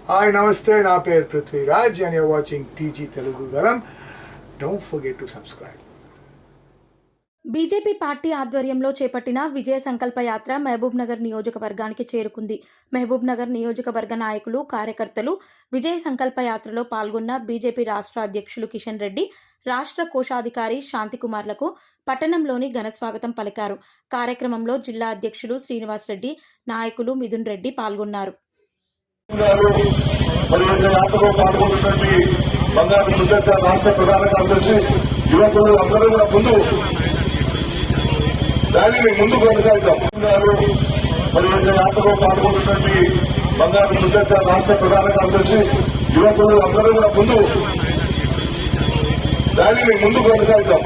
Hi నమస్తే, నా పేరు Prithviraj and you're watching TG Telugu Galam. Don't forget to subscribe. BJP party ఆధ్వర్యంలో చేపట్టిన విజయ సంకల్ప యాత్ర మహబూబ్ నగర్ నియోజకవర్గానికి చేరుకుంది. మహబూబ్ నగర్ నియోజకవర్గ నాయకులు, కార్యకర్తలు విజయ సంకల్ప యాత్రలో పాల్గొన్న బీజేపీ రాష్ట్ర అధ్యక్షులు కిషన్ రెడ్డి, రాష్ట్ర కోశాధికారి శాంతికుమార్లకు పట్టణంలోని ఘనస్వాగతం పలికారు. కార్యక్రమంలో జిల్లా అధ్యక్షులు శ్రీనివాస్ రెడ్డి, నాయకులు మిథున్ రెడ్డి పాల్గొన్నారు. యాత్రలో పాల్గొన్నటువంటి బంగారు సుజాత రాష్ట్ర ప్రధాన కార్యదర్శి, యువకులు అందరూ కూడా దానిని ముందు కొనసాగుతాం. యాత్రలో పాల్గొన్నటువంటి బంగారు సుజాత రాష్ట్ర ప్రధాన కార్యదర్శి, యువకులు అందరూ కూడా దానిని ముందు కొనసాగుతాం.